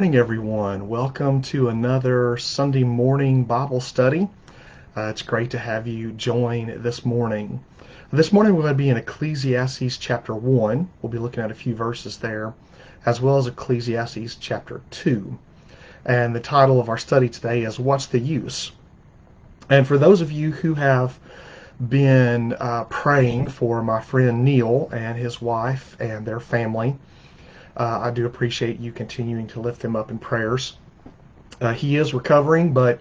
Morning, everyone. Welcome to another Sunday morning Bible study. It's great to have you join this morning. This morning we're going to be in Ecclesiastes chapter 1. We'll be looking at a few verses there, as well as Ecclesiastes chapter 2. And the title of our study today is What's the Use? And for those of you who have been praying for my friend Neil and his wife and their family, I do appreciate you continuing to lift him up in prayers. He is recovering, but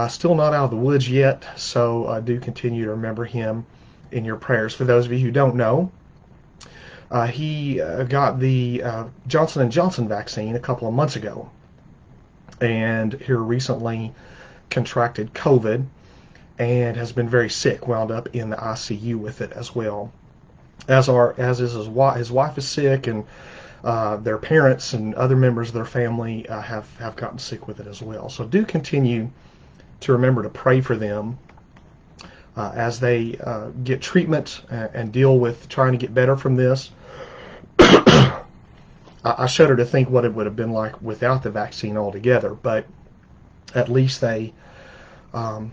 still not out of the woods yet, so do continue to remember him in your prayers. For those of you who don't know, he got the Johnson & Johnson vaccine a couple of months ago, and here recently contracted COVID and has been very sick, wound up in the ICU with it as well. As is his wife. His wife is sick, and their parents and other members of their family have gotten sick with it as well. So do continue to remember to pray for them as they get treatment and deal with trying to get better from this. I shudder to think what it would have been like without the vaccine altogether, but at least they have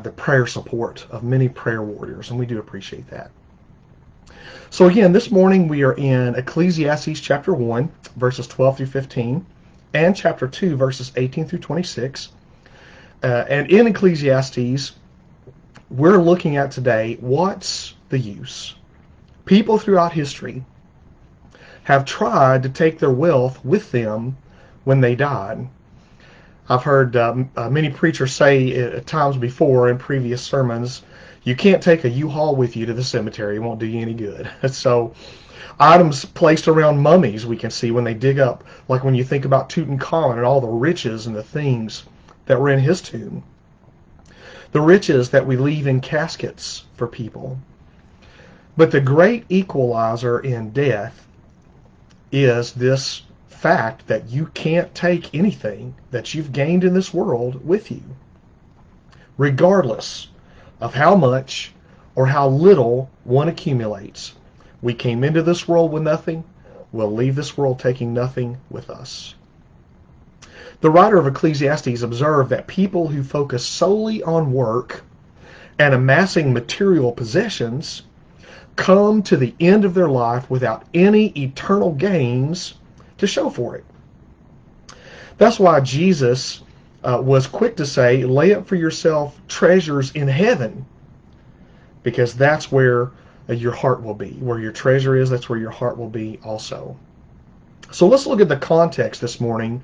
the prayer support of many prayer warriors, and we do appreciate that. So again, this morning we are in Ecclesiastes chapter 1, verses 12 through 15, and chapter 2, verses 18 through 26. And in Ecclesiastes, we're looking at today, what's the use? People throughout history have tried to take their wealth with them when they died. I've heard many preachers say at times before in previous sermons, you can't take a U-Haul with you to the cemetery. It won't do you any good. So items placed around mummies we can see when they dig up, like when you think about Tutankhamun and all the riches and the things that were in his tomb. The riches that we leave in caskets for people. But the great equalizer in death is this fact that you can't take anything that you've gained in this world with you, regardless of how much or how little one accumulates. We came into this world with nothing. We'll leave this world taking nothing with us. The writer of Ecclesiastes observed that people who focus solely on work and amassing material possessions come to the end of their life without any eternal gains to show for it. That's why Jesus was quick to say, lay up for yourself treasures in heaven, because that's where your heart will be. Where your treasure is, that's where your heart will be also. So let's look at the context this morning,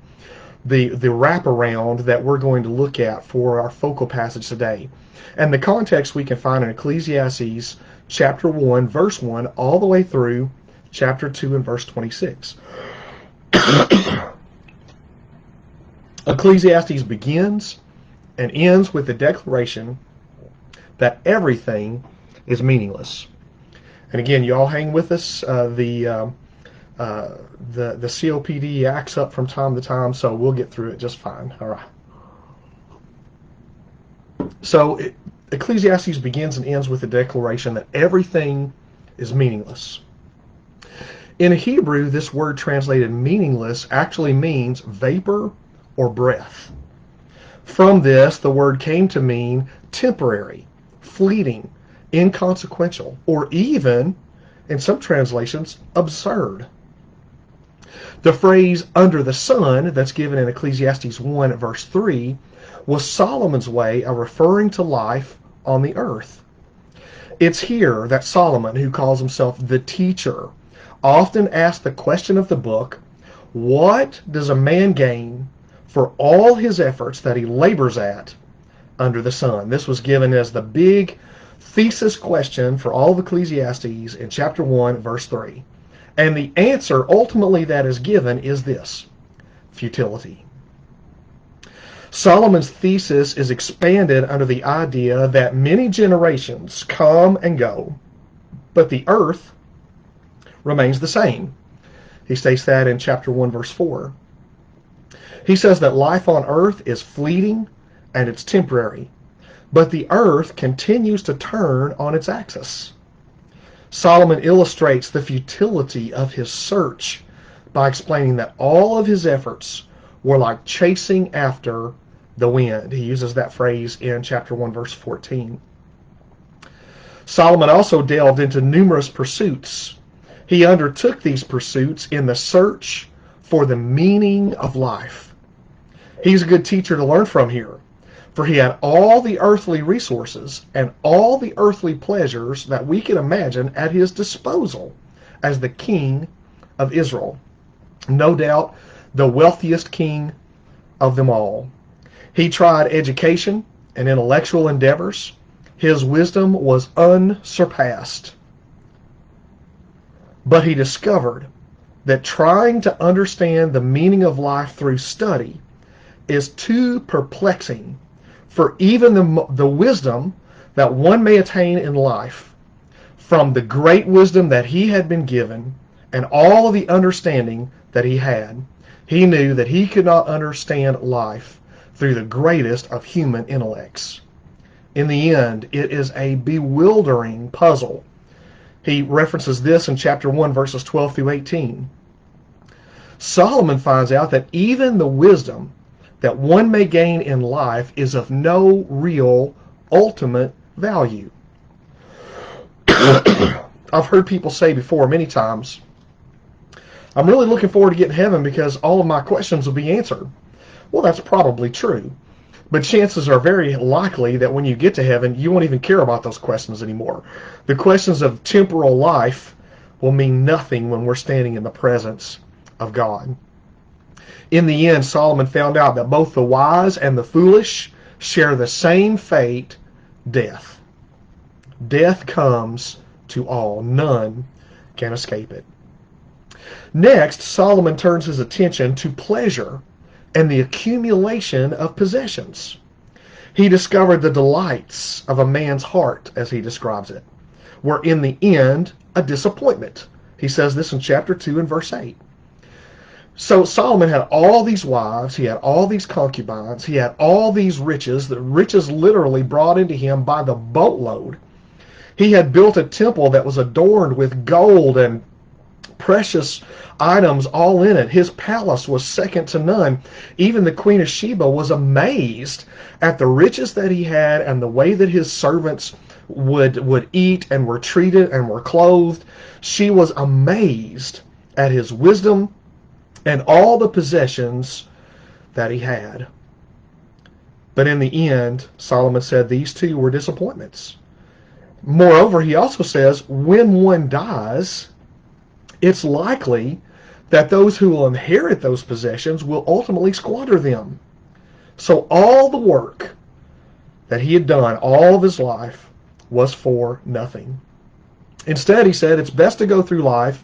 the wraparound that we're going to look at for our focal passage today. And the context we can find in Ecclesiastes chapter 1, verse 1, all the way through chapter 2 and verse 26. Ecclesiastes begins and ends with the declaration that everything is meaningless. And again, you all hang with us. The COPD acts up from time to time, so we'll get through it just fine. All right. So Ecclesiastes begins and ends with the declaration that everything is meaningless. In Hebrew, this word translated meaningless actually means vapor or breath. From this, the word came to mean temporary, fleeting, inconsequential, or even, in some translations, absurd. The phrase under the sun that's given in Ecclesiastes 1 verse 3 was Solomon's way of referring to life on the earth. It's here that Solomon, who calls himself the teacher, often asks the question of the book, what does a man gain for all his efforts that he labors at under the sun? This was given as the big thesis question for all of Ecclesiastes in chapter 1, verse 3. And the answer ultimately that is given is this: futility. Solomon's thesis is expanded under the idea that many generations come and go, but the earth remains the same. He states that in chapter 1, verse 4. He says that life on earth is fleeting and it's temporary, but the earth continues to turn on its axis. Solomon illustrates the futility of his search by explaining that all of his efforts were like chasing after the wind. He uses that phrase in chapter 1, verse 14. Solomon also delved into numerous pursuits. He undertook these pursuits in the search for the meaning of life. He's a good teacher to learn from here, for he had all the earthly resources and all the earthly pleasures that we can imagine at his disposal as the king of Israel. No doubt the wealthiest king of them all. He tried education and intellectual endeavors. His wisdom was unsurpassed. But he discovered that trying to understand the meaning of life through study is too perplexing for even the wisdom that one may attain in life from the great wisdom that he had been given and all of the understanding that he had. He knew that he could not understand life through the greatest of human intellects. In the end, it is a bewildering puzzle. He references this in chapter 1, verses 12 through 18. Solomon finds out that even the wisdom that one may gain in life is of no real ultimate value. I've heard people say before many times, I'm really looking forward to getting to heaven because all of my questions will be answered. Well, that's probably true. But chances are very likely that when you get to heaven, you won't even care about those questions anymore. The questions of temporal life will mean nothing when we're standing in the presence of God. In the end, Solomon found out that both the wise and the foolish share the same fate, death. Death comes to all. None can escape it. Next, Solomon turns his attention to pleasure and the accumulation of possessions. He discovered the delights of a man's heart, as he describes it, were in the end a disappointment. He says this in chapter 2 and verse 8. So Solomon had all these wives, he had all these concubines, he had all these riches, the riches literally brought into him by the boatload. He had built a temple that was adorned with gold and precious items all in it. His palace was second to none. Even the Queen of Sheba was amazed at the riches that he had and the way that his servants would eat and were treated and were clothed. She was amazed at his wisdom and all the possessions that he had. But in the end, Solomon said these two were disappointments. Moreover, he also says, when one dies, it's likely that those who will inherit those possessions will ultimately squander them. So all the work that he had done all of his life was for nothing. Instead, he said, it's best to go through life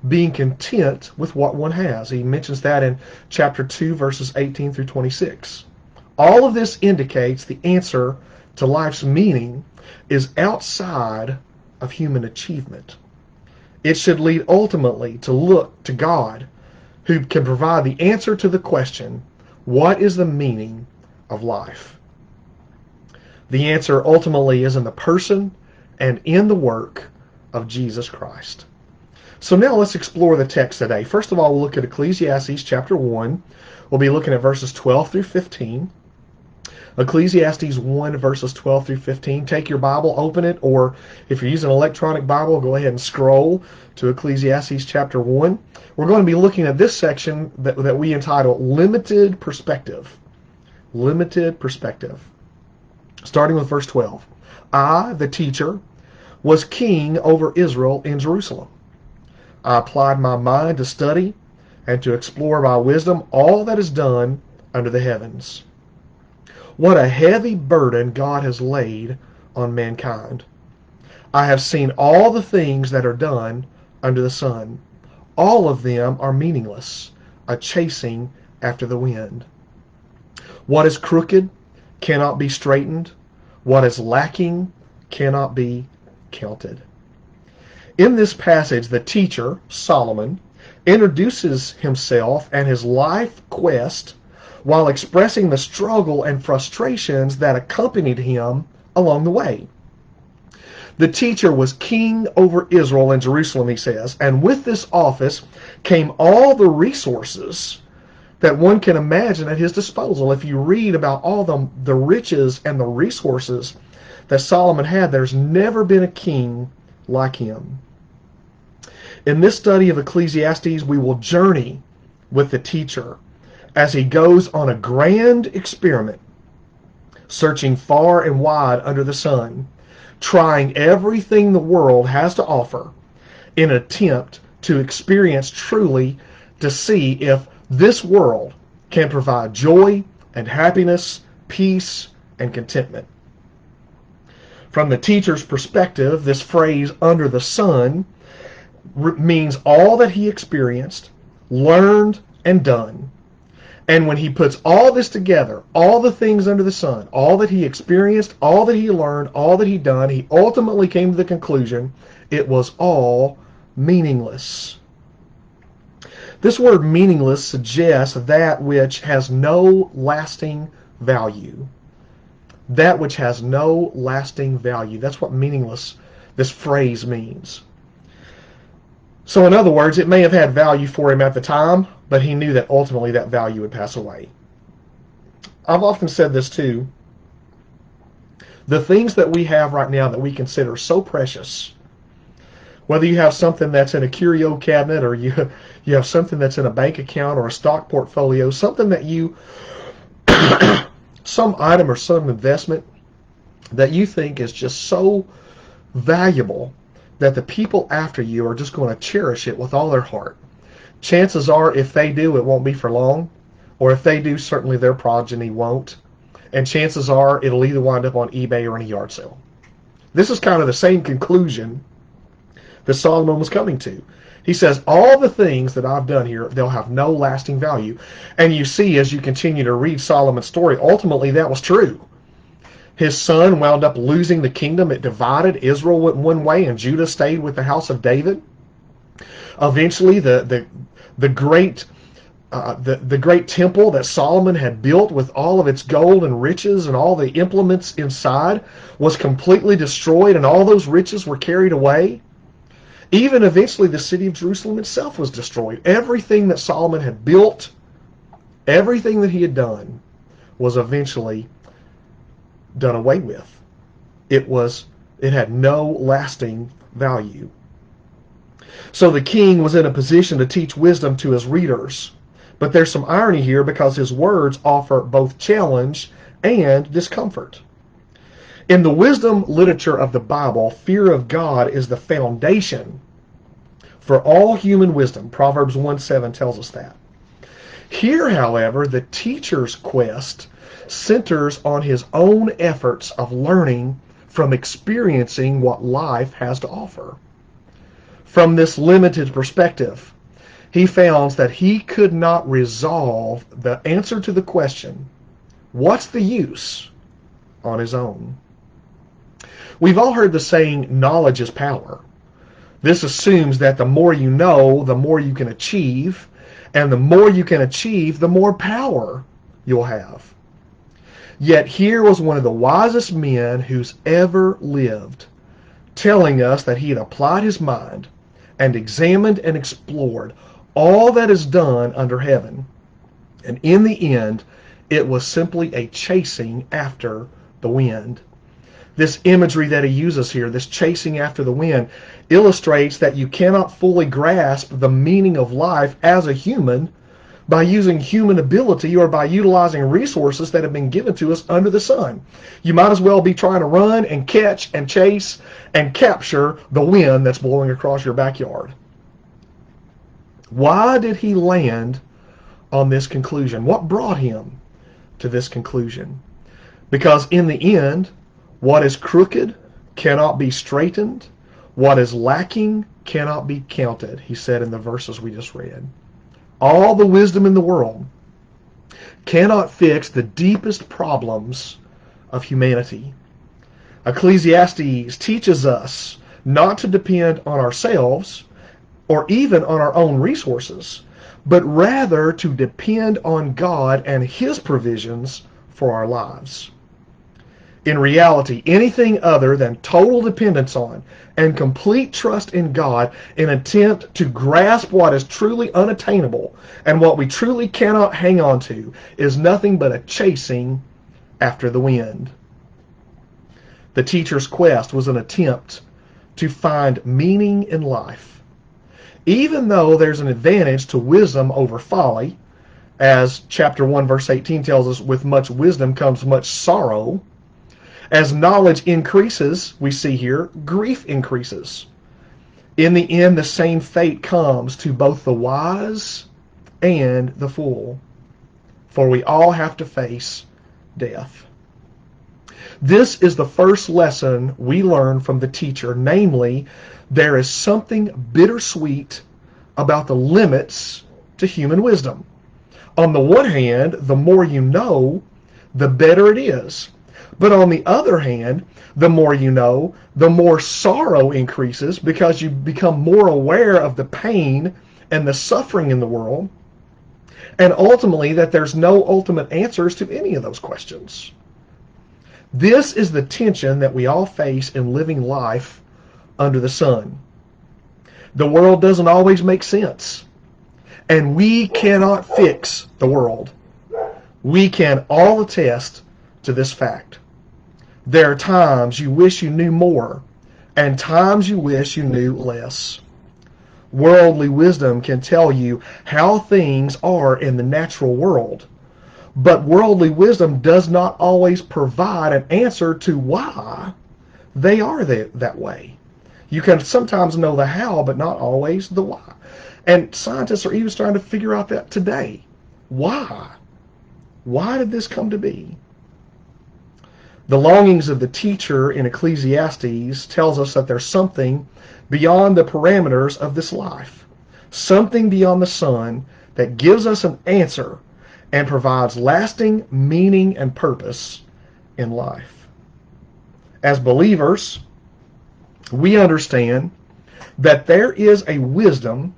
being content with what one has. He mentions that in chapter 2, verses 18 through 26. All of this indicates the answer to life's meaning is outside of human achievement. It should lead ultimately to look to God, who can provide the answer to the question, what is the meaning of life? The answer ultimately is in the person and in the work of Jesus Christ. So now let's explore the text today. First of all, we'll look at Ecclesiastes chapter 1. We'll be looking at verses 12 through 15. Ecclesiastes 1, verses 12 through 15. Take your Bible, open it, or if you're using an electronic Bible, go ahead and scroll to Ecclesiastes chapter 1. We're going to be looking at this section that we entitle Limited Perspective. Limited Perspective. Starting with verse 12. I, the teacher, was king over Israel in Jerusalem. I applied my mind to study and to explore by wisdom all that is done under the heavens. What a heavy burden God has laid on mankind. I have seen all the things that are done under the sun. All of them are meaningless, a chasing after the wind. What is crooked cannot be straightened. What is lacking cannot be counted. In this passage, the teacher, Solomon, introduces himself and his life quest while expressing the struggle and frustrations that accompanied him along the way. The teacher was king over Israel and Jerusalem, he says, and with this office came all the resources that one can imagine at his disposal. If you read about all the riches and the resources that Solomon had, there's never been a king like him. In this study of Ecclesiastes, we will journey with the teacher as he goes on a grand experiment, searching far and wide under the sun, trying everything the world has to offer in an attempt to experience truly, to see if this world can provide joy and happiness, peace and contentment. From the teacher's perspective, this phrase, under the sun, means all that he experienced, learned, and done. And when he puts all this together, all the things under the sun, all that he experienced, all that he learned, all that he done, he ultimately came to the conclusion it was all meaningless. This word meaningless suggests that which has no lasting value. That which has no lasting value. That's what meaningless, this phrase, means. So in other words, it may have had value for him at the time, but he knew that ultimately that value would pass away. I've often said this too. The things that we have right now that we consider so precious, whether you have something that's in a curio cabinet or you have something that's in a bank account or a stock portfolio, something that you, some item or some investment that you think is just so valuable that the people after you are just going to cherish it with all their heart. Chances are, if they do, it won't be for long. Or if they do, certainly their progeny won't. And chances are, it'll either wind up on eBay or in a yard sale. This is kind of the same conclusion that Solomon was coming to. He says, all the things that I've done here, they'll have no lasting value. And you see, as you continue to read Solomon's story, ultimately that was true. His son wound up losing the kingdom. It divided. Israel went one way and Judah stayed with the house of David. Eventually, the great temple that Solomon had built with all of its gold and riches and all the implements inside was completely destroyed, and all those riches were carried away. Even eventually, the city of Jerusalem itself was destroyed. Everything that Solomon had built, everything that he had done, was eventually done away with. It had no lasting value. So the king was in a position to teach wisdom to his readers. But there's some irony here because his words offer both challenge and discomfort. In the wisdom literature of the Bible, fear of God is the foundation for all human wisdom. Proverbs 1:7 tells us that. Here, however, the teacher's quest centers on his own efforts of learning from experiencing what life has to offer. From this limited perspective, he found that he could not resolve the answer to the question, what's the use, on his own. We've all heard the saying, knowledge is power. This assumes that the more you know, the more you can achieve, and the more you can achieve, the more power you'll have. Yet here was one of the wisest men who's ever lived, telling us that he had applied his mind and examined and explored all that is done under heaven. And in the end, it was simply a chasing after the wind. This imagery that he uses here, this chasing after the wind, illustrates that you cannot fully grasp the meaning of life as a human by using human ability or by utilizing resources that have been given to us under the sun. You might as well be trying to run and catch and chase and capture the wind that's blowing across your backyard. Why did he land on this conclusion? What brought him to this conclusion? Because in the end, what is crooked cannot be straightened. What is lacking cannot be counted, he said in the verses we just read. All the wisdom in the world cannot fix the deepest problems of humanity. Ecclesiastes teaches us not to depend on ourselves or even on our own resources, but rather to depend on God and His provisions for our lives. In reality, anything other than total dependence on and complete trust in God in an attempt to grasp what is truly unattainable and what we truly cannot hang on to is nothing but a chasing after the wind. The teacher's quest was an attempt to find meaning in life. Even though there's an advantage to wisdom over folly, as chapter 1 verse 18 tells us, with much wisdom comes much sorrow. As knowledge increases, we see here, grief increases. In the end, the same fate comes to both the wise and the fool, for we all have to face death. This is the first lesson we learn from the teacher, namely, there is something bittersweet about the limits to human wisdom. On the one hand, the more you know, the better it is. But on the other hand, the more you know, the more sorrow increases because you become more aware of the pain and the suffering in the world, and ultimately that there's no ultimate answers to any of those questions. This is the tension that we all face in living life under the sun. The world doesn't always make sense, and we cannot fix the world. We can all attest to this fact. There are times you wish you knew more, and times you wish you knew less. Worldly wisdom can tell you how things are in the natural world, but worldly wisdom does not always provide an answer to why they are that way. You can sometimes know the how, but not always the why. And scientists are even starting to figure out that today. Why? Why did this come to be? The longings of the teacher in Ecclesiastes tells us that there's something beyond the parameters of this life, something beyond the sun that gives us an answer and provides lasting meaning and purpose in life. As believers, we understand that there is a wisdom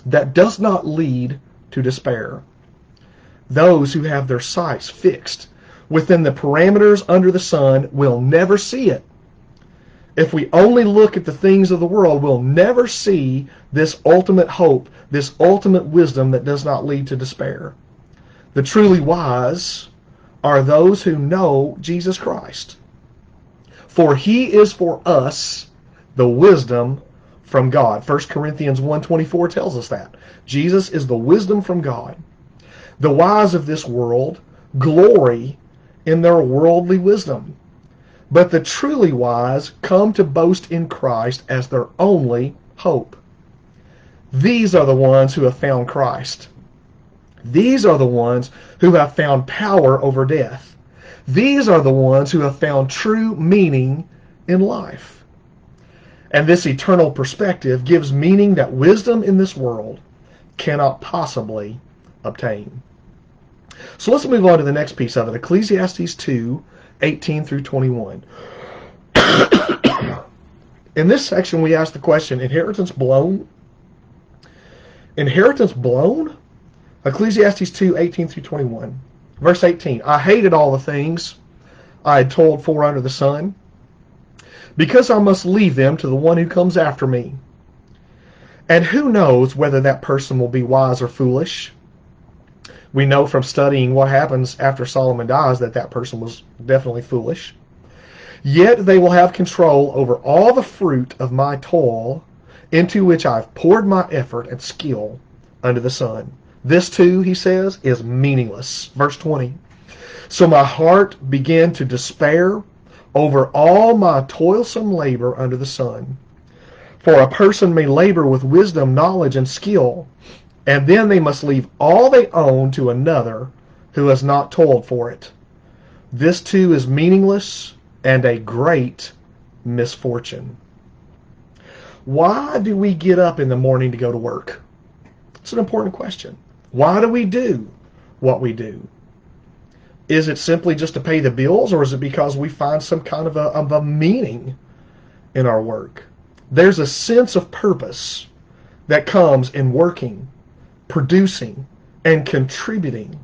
that does not lead to despair. Those who have their sights fixed within the parameters under the sun will never see it. If we only look at the things of the world, we'll never see this ultimate hope, this ultimate wisdom that does not lead to despair. The truly wise are those who know Jesus Christ. For he is for us the wisdom from God. 1 Corinthians 1:24 tells us that. Jesus is the wisdom from God. The wise of this world glory in their worldly wisdom, but the truly wise come to boast in Christ as their only hope. These are the ones who have found Christ. These are the ones who have found power over death. These are the ones who have found true meaning in life. And this eternal perspective gives meaning that wisdom in this world cannot possibly obtain. So let's move on to the next piece of it, Ecclesiastes 2:18 through 21. In this section, we ask the question, inheritance blown? Inheritance blown? Ecclesiastes 2:18 through 21. Verse 18, I hated all the things I had told for under the sun, because I must leave them to the one who comes after me. And who knows whether that person will be wise or foolish? We know from studying what happens after Solomon dies that that person was definitely foolish. Yet they will have control over all the fruit of my toil, into which I've poured my effort and skill under the sun. This too, he says, is meaningless. Verse 20. So my heart began to despair over all my toilsome labor under the sun. For a person may labor with wisdom, knowledge, and skill, and then they must leave all they own to another who has not toiled for it. This too is meaningless and a great misfortune. Why do we get up in the morning to go to work? It's an important question. Why do we do what we do? Is it simply just to pay the bills, or is it because we find some kind of a meaning in our work? There's a sense of purpose that comes in working, producing, and contributing.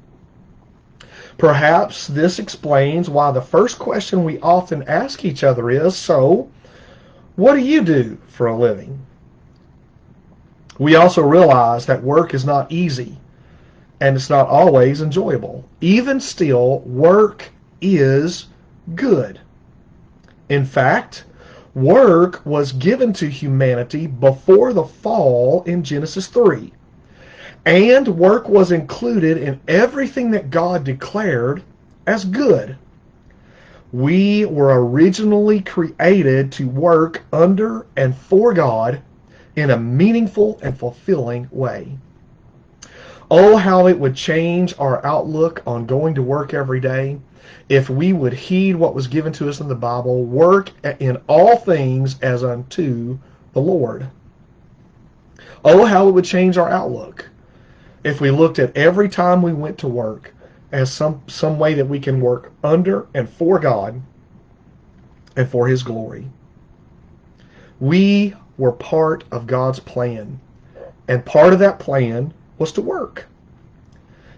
Perhaps this explains why the first question we often ask each other is, so, what do you do for a living? We also realize that work is not easy, and it's not always enjoyable. Even still, work is good. In fact, work was given to humanity before the fall in Genesis 3. And work was included in everything that God declared as good. We were originally created to work under and for God in a meaningful and fulfilling way. Oh, how it would change our outlook on going to work every day if we would heed what was given to us in the Bible, work in all things as unto the Lord. Oh, how it would change our outlook if we looked at every time we went to work as some way that we can work under and for God and for His glory. We were part of God's plan, and part of that plan was to work.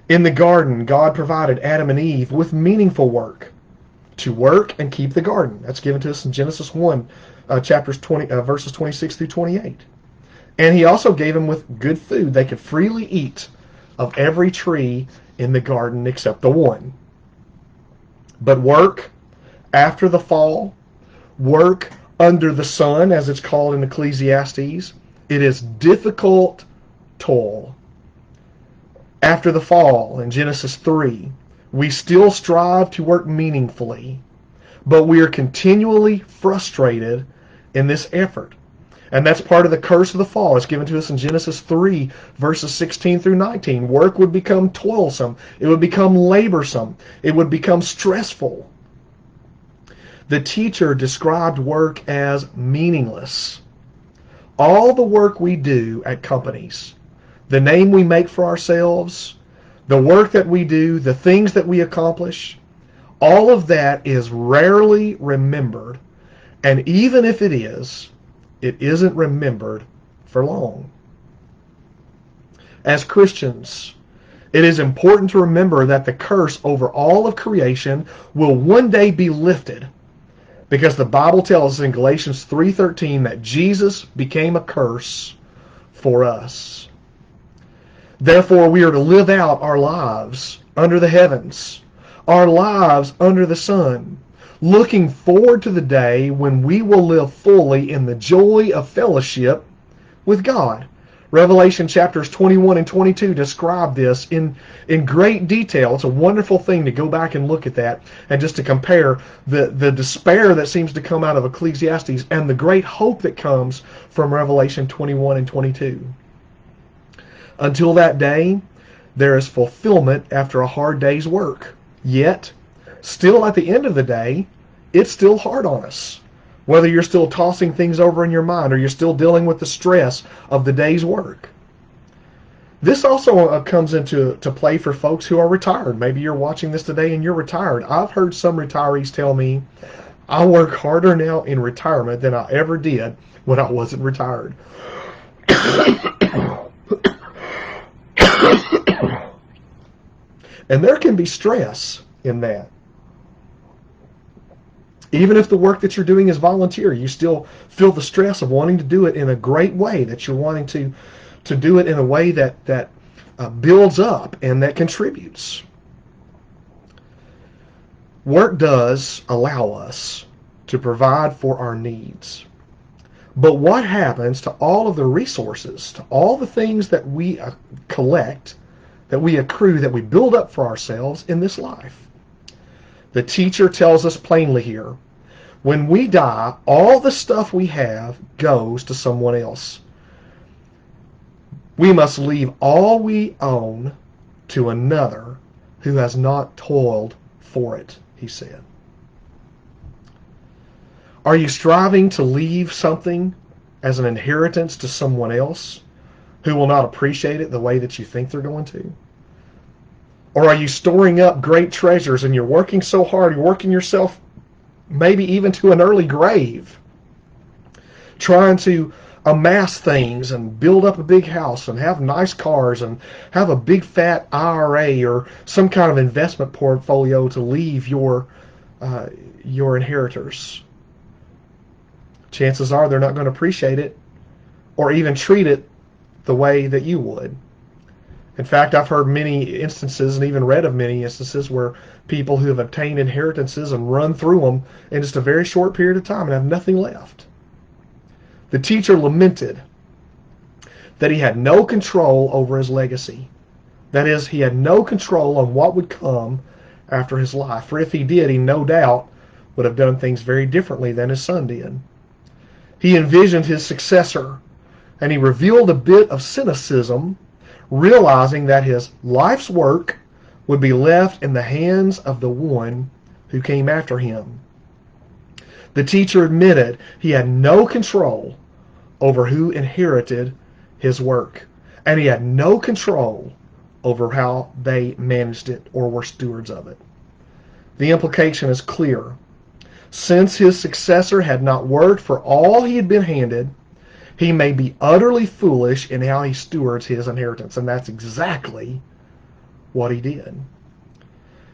In the garden, God provided Adam and Eve with meaningful work, to work and keep the garden. That's given to us in Genesis 1, verses 26 through 28. And He also gave them with good food. They could freely eat of every tree in the garden except the one. But work after the fall, work under the sun, as it's called in Ecclesiastes, it is difficult toil. After the fall in Genesis 3, we still strive to work meaningfully, but we are continually frustrated in this effort. And that's part of the curse of the fall. It's given to us in Genesis 3, verses 16 through 19. Work would become toilsome. It would become laborsome. It would become stressful. The teacher described work as meaningless. All the work we do at companies, the name we make for ourselves, the work that we do, the things that we accomplish, all of that is rarely remembered. And even if it is, it isn't remembered for long. As Christians, it is important to remember that the curse over all of creation will one day be lifted, because the Bible tells us in Galatians 3:13 that Jesus became a curse for us. Therefore, we are to live out our lives under the heavens, our lives under the sun, looking forward to the day when we will live fully in the joy of fellowship with God. Revelation chapters 21 and 22 describe this in great detail. It's a wonderful thing to go back and look at that and just to compare the despair that seems to come out of Ecclesiastes and the great hope that comes from Revelation 21 and 22. Until that day, there is fulfillment after a hard day's work. Yet, still at the end of the day, it's still hard on us. Whether you're still tossing things over in your mind or you're still dealing with the stress of the day's work. This also comes into play for folks who are retired. Maybe you're watching this today and you're retired. I've heard some retirees tell me, I work harder now in retirement than I ever did when I wasn't retired. And there can be stress in that. Even if the work that you're doing is volunteer, you still feel the stress of wanting to do it in a great way, that you're wanting to do it in a way that builds up and that contributes. Work does allow us to provide for our needs. But what happens to all of the resources, to all the things that we collect, that we accrue, that we build up for ourselves in this life? The teacher tells us plainly here, when we die, all the stuff we have goes to someone else. We must leave all we own to another who has not toiled for it, he said. Are you striving to leave something as an inheritance to someone else who will not appreciate it the way that you think they're going to? Or are you storing up great treasures and you're working so hard, you're working yourself maybe even to an early grave, trying to amass things and build up a big house and have nice cars and have a big fat IRA or some kind of investment portfolio to leave your inheritors. Chances are they're not going to appreciate it or even treat it the way that you would. In fact, I've heard many instances and even read of many instances where people who have obtained inheritances and run through them in just a very short period of time and have nothing left. The teacher lamented that he had no control over his legacy. That is, he had no control on what would come after his life. For if he did, he no doubt would have done things very differently than his son did. He envisioned his successor, and he revealed a bit of cynicism, realizing that his life's work would be left in the hands of the one who came after him. The teacher admitted he had no control over who inherited his work, and he had no control over how they managed it or were stewards of it. The implication is clear. Since his successor had not worked for all he had been handed, he may be utterly foolish in how he stewards his inheritance, and that's exactly what he did.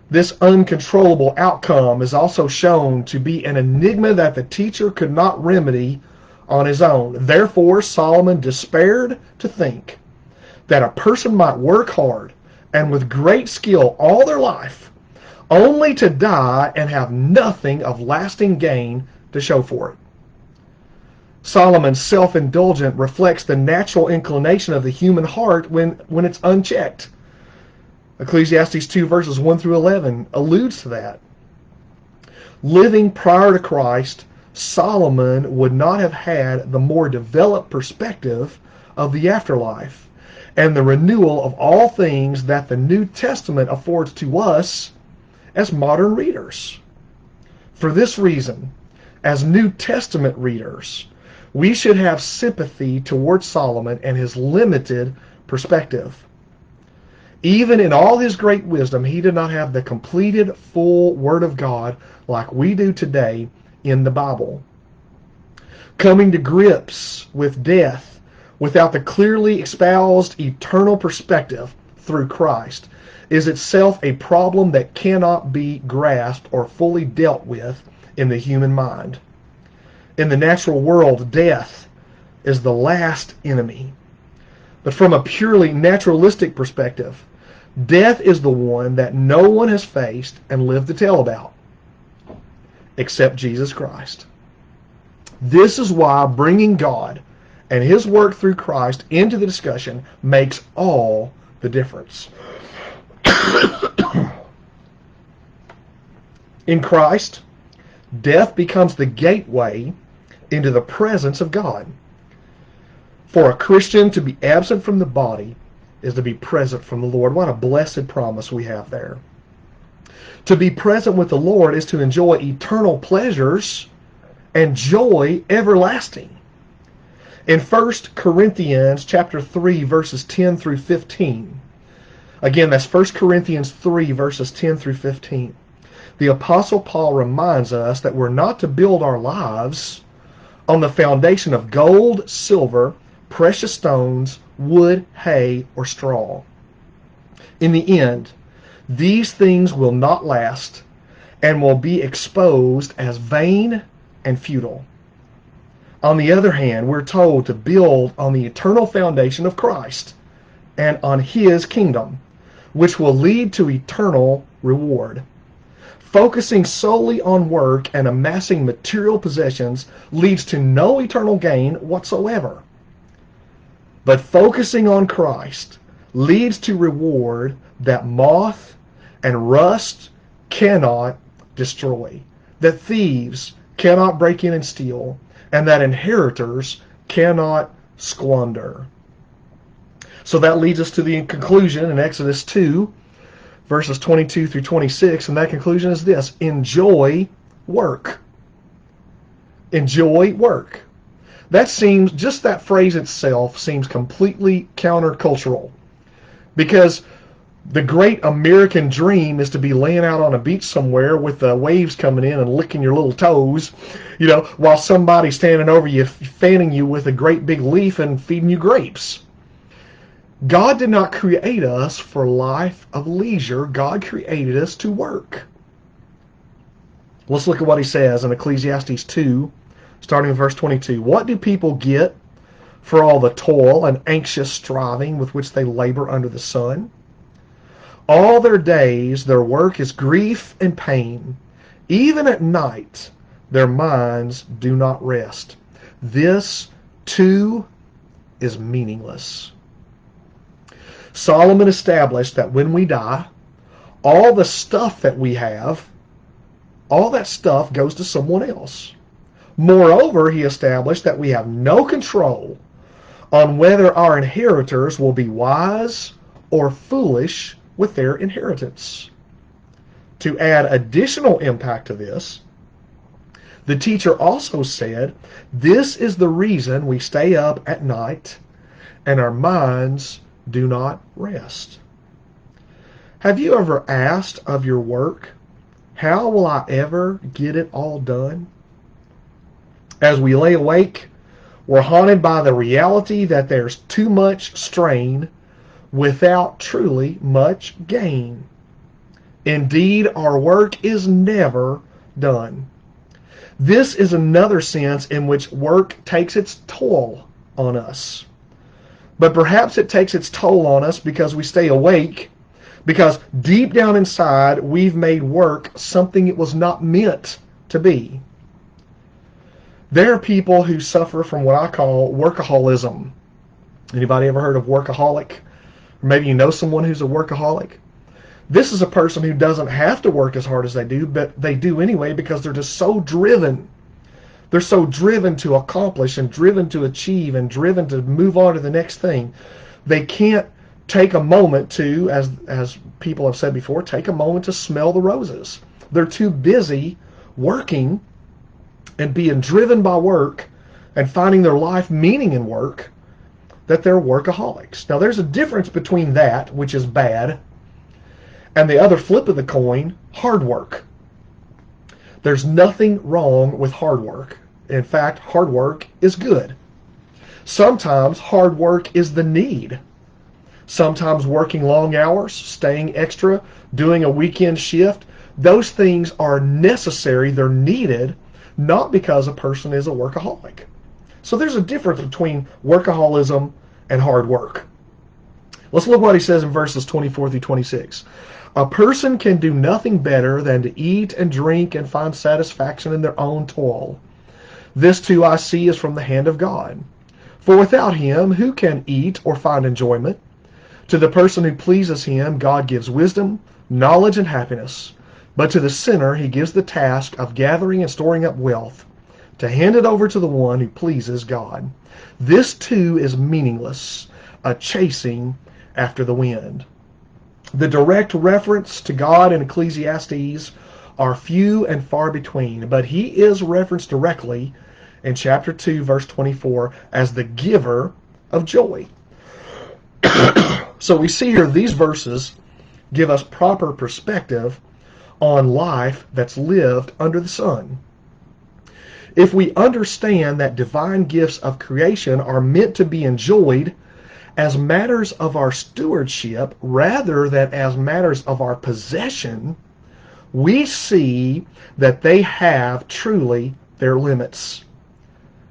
This uncontrollable outcome is also shown to be an enigma that the teacher could not remedy on his own. Therefore, Solomon despaired to think that a person might work hard and with great skill all their life, only to die and have nothing of lasting gain to show for it. Solomon's self-indulgence reflects the natural inclination of the human heart when it's unchecked. Ecclesiastes 2 verses 1 through 11 alludes to that. Living prior to Christ, Solomon would not have had the more developed perspective of the afterlife and the renewal of all things that the New Testament affords to us as modern readers. For this reason, as New Testament readers, we should have sympathy towards Solomon and his limited perspective. Even in all his great wisdom, he did not have the completed full Word of God like we do today in the Bible. Coming to grips with death without the clearly espoused eternal perspective through Christ is itself a problem that cannot be grasped or fully dealt with in the human mind. In the natural world, death is the last enemy. But from a purely naturalistic perspective, death is the one that no one has faced and lived to tell about, except Jesus Christ. This is why bringing God and his work through Christ into the discussion makes all the difference. In Christ, death becomes the gateway into the presence of God. For a Christian to be absent from the body is to be present from the Lord. What a blessed promise we have there. To be present with the Lord is to enjoy eternal pleasures and joy everlasting. In 1 Corinthians chapter 3, verses 10 through 15, again, that's 1 Corinthians 3, verses 10 through 15, the Apostle Paul reminds us that we're not to build our lives on the foundation of gold, silver, precious stones, wood, hay, or straw. In the end, these things will not last and will be exposed as vain and futile. On the other hand, we're told to build on the eternal foundation of Christ and on his kingdom, which will lead to eternal reward. Focusing solely on work and amassing material possessions leads to no eternal gain whatsoever. But focusing on Christ leads to reward that moth and rust cannot destroy, that thieves cannot break in and steal, and that inheritors cannot squander. So that leads us to the conclusion in Exodus 2, verses 22 through 26, and that conclusion is this: enjoy work. Enjoy work. That seems, just that phrase itself seems completely countercultural, because The great American dream is to be laying out on a beach somewhere with the waves coming in and licking your little toes, while somebody's standing over you, fanning you with a great big leaf and feeding you grapes. God did not create us for life of leisure. God created us to work. Let's look at what he says in Ecclesiastes 2, starting in verse 22. What do people get for all the toil and anxious striving with which they labor under the sun? All their days their work is grief and pain. Even at night their minds do not rest. This too is meaningless. Solomon established that when we die, all the stuff that we have, all that stuff goes to someone else. Moreover, he established that we have no control on whether our inheritors will be wise or foolish with their inheritance. To add additional impact to this, the teacher also said, this is the reason we stay up at night and our minds do not rest. Have you ever asked of your work, how will I ever get it all done? As we lay awake, we're haunted by the reality that there's too much strain without truly much gain. Indeed, our work is never done. This is another sense in which work takes its toll on us. But perhaps it takes its toll on us because we stay awake, because deep down inside we've made work something it was not meant to be. There are people who suffer from what I call workaholism. Anybody ever heard of workaholic? Or maybe you know someone who's a workaholic. This is a person who doesn't have to work as hard as they do, but they do anyway because they're just so driven. They're so driven to accomplish and driven to achieve and driven to move on to the next thing. They can't take a moment to, as people have said before, take a moment to smell the roses. They're too busy working and being driven by work and finding their life meaning in work that they're workaholics. Now there's a difference between that, which is bad, and the other flip of the coin, hard work. There's nothing wrong with hard work. In fact, hard work is good. Sometimes hard work is the need. Sometimes working long hours, staying extra, doing a weekend shift, those things are necessary, they're needed, not because a person is a workaholic. So there's a difference between workaholism and hard work. Let's look what he says in verses 24 through 26. A person can do nothing better than to eat and drink and find satisfaction in their own toil. This too I see is from the hand of God. For without him, who can eat or find enjoyment? To the person who pleases him, God gives wisdom, knowledge, and happiness. But to the sinner, he gives the task of gathering and storing up wealth, to hand it over to the one who pleases God. This too is meaningless, a chasing after the wind. The direct reference to God in Ecclesiastes are few and far between, but he is referenced directly in chapter 2, verse 24, as the giver of joy. So we see here these verses give us proper perspective on life that's lived under the sun. If we understand that divine gifts of creation are meant to be enjoyed as matters of our stewardship rather than as matters of our possession, we see that they have truly their limits.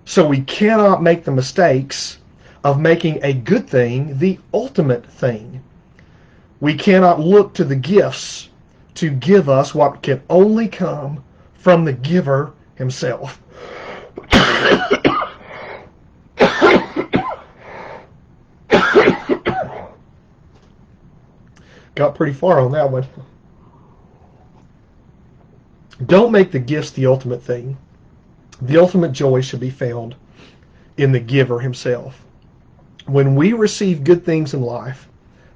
So we cannot make the mistakes of making a good thing the ultimate thing. We cannot look to the gifts to give us what can only come from the giver himself. Got pretty far on that one. Don't make the gifts the ultimate thing. The ultimate joy should be found in the giver himself. When we receive good things in life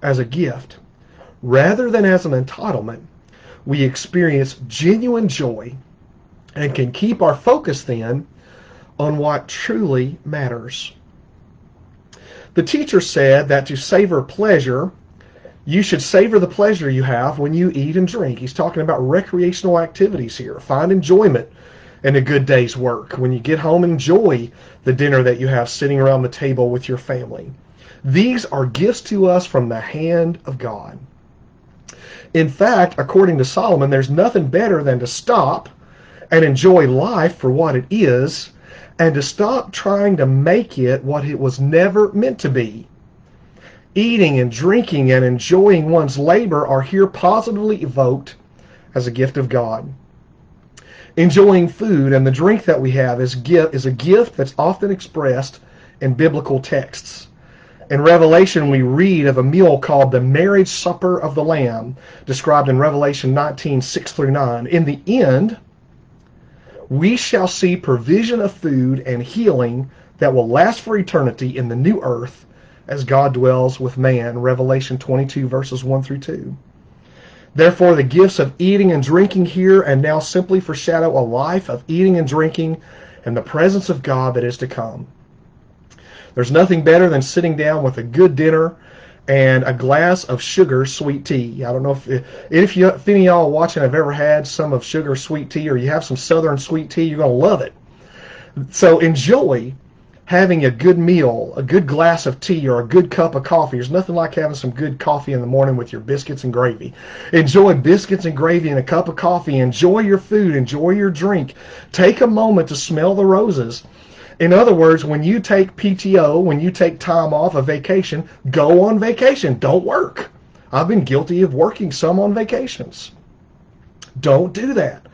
as a gift, rather than as an entitlement, we experience genuine joy and can keep our focus then on what truly matters. The teacher said that to savor pleasure You should savor the pleasure you have when you eat and drink. He's talking about recreational activities here. Find enjoyment in a good day's work. When you get home, enjoy the dinner that you have sitting around the table with your family. These are gifts to us from the hand of God. In fact, according to Solomon, there's nothing better than to stop and enjoy life for what it is, and to stop trying to make it what it was never meant to be. Eating and drinking and enjoying one's labor are here positively evoked as a gift of God. Enjoying food and the drink that we have is a gift that's often expressed in biblical texts. In Revelation, we read of a meal called the marriage supper of the Lamb, described in Revelation 19:6-9. In the end, we shall see provision of food and healing that will last for eternity in the new earth as God dwells with man. Revelation 22, verses 1-2. Therefore, the gifts of eating and drinking here and now simply foreshadow a life of eating and drinking in the presence of God that is to come. There's nothing better than sitting down with a good dinner and a glass of sugar sweet tea. I don't know if any of y'all watching have ever had some of sugar sweet tea, or you have some southern sweet tea, you're going to love it. So enjoy having a good meal, a good glass of tea, or a good cup of coffee. There's nothing like having some good coffee in the morning with your biscuits and gravy. Enjoy biscuits and gravy and a cup of coffee. Enjoy your food. Enjoy your drink. Take a moment to smell the roses. In other words, when you take PTO, when you take time off, a vacation, go on vacation. Don't work. I've been guilty of working some on vacations. Don't do that.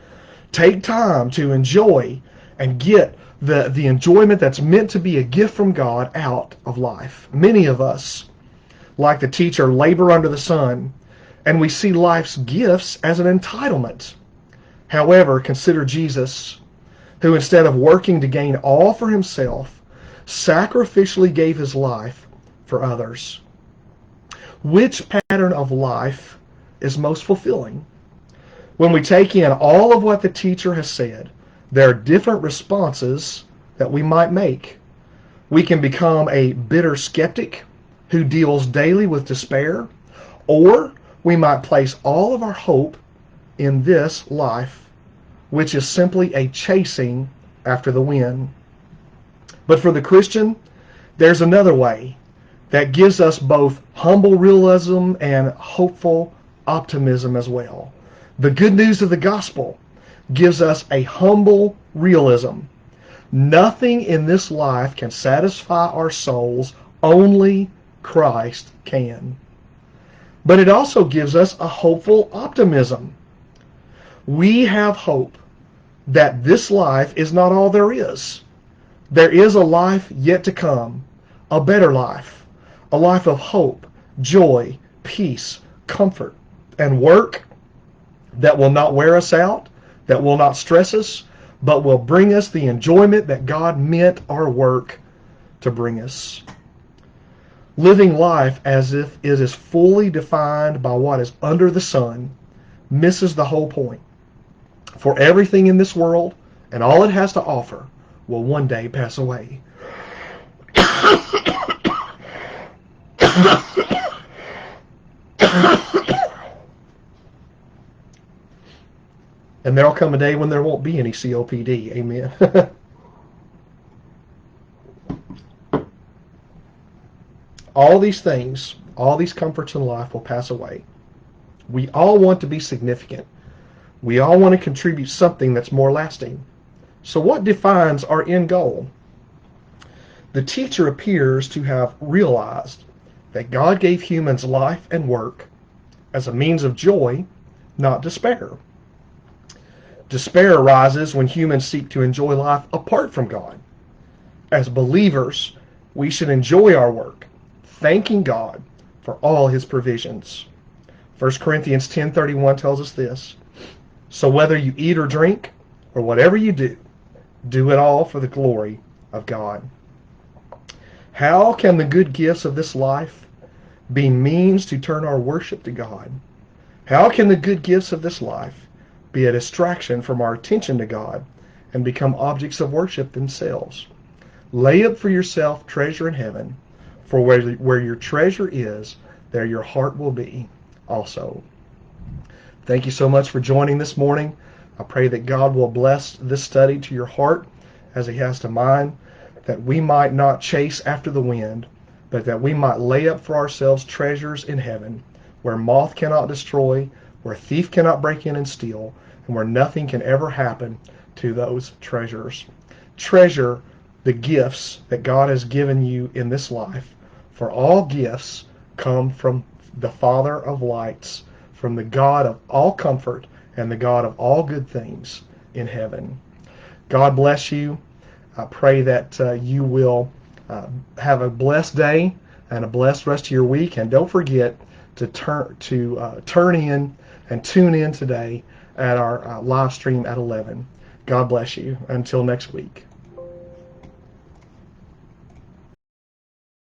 Take time to enjoy and get the enjoyment that's meant to be a gift from God out of life. Many of us, like the teacher, labor under the sun, and we see life's gifts as an entitlement. However, consider Jesus, who instead of working to gain all for himself, sacrificially gave his life for others. Which pattern of life is most fulfilling? When we take in all of what the teacher has said, there are different responses that we might make. We can become a bitter skeptic who deals daily with despair, or we might place all of our hope in this life, which is simply a chasing after the wind. But for the Christian, there's another way that gives us both humble realism and hopeful optimism as well. The good news of the gospel gives us a humble realism. Nothing in this life can satisfy our souls, only Christ can. But it also gives us a hopeful optimism. We have hope that this life is not all there is. There is a life yet to come, a better life, a life of hope, joy, peace, comfort, and work that will not wear us out, that will not stress us, but will bring us the enjoyment that God meant our work to bring us. Living life as if it is fully defined by what is under the sun misses the whole point. For everything in this world and all it has to offer will one day pass away. And there'll come a day when there won't be any COPD. Amen. All these things, all these comforts in life will pass away. We all want to be significant. We all want to contribute something that's more lasting. So what defines our end goal? The teacher appears to have realized that God gave humans life and work as a means of joy, not despair. Despair arises when humans seek to enjoy life apart from God. As believers, we should enjoy our work, thanking God for all his provisions. 1 Corinthians 10:31 tells us this. So whether you eat or drink, or whatever you do, do it all for the glory of God. How can the good gifts of this life be means to turn our worship to God? How can the good gifts of this life be a distraction from our attention to God and become objects of worship themselves? Lay up for yourself treasure in heaven, for where your treasure is, there your heart will be also. Thank you so much for joining this morning. I pray that God will bless this study to your heart as He has to mine, that we might not chase after the wind, but that we might lay up for ourselves treasures in heaven, where moth cannot destroy, where thief cannot break in and steal, and where nothing can ever happen to those treasures. Treasure the gifts that God has given you in this life, for all gifts come from the Father of lights, from the God of all comfort and the God of all good things in heaven. God bless you. I pray that you will have a blessed day and a blessed rest of your week. And don't forget to turn in and tune in today at our live stream at 11. God bless you. Until next week.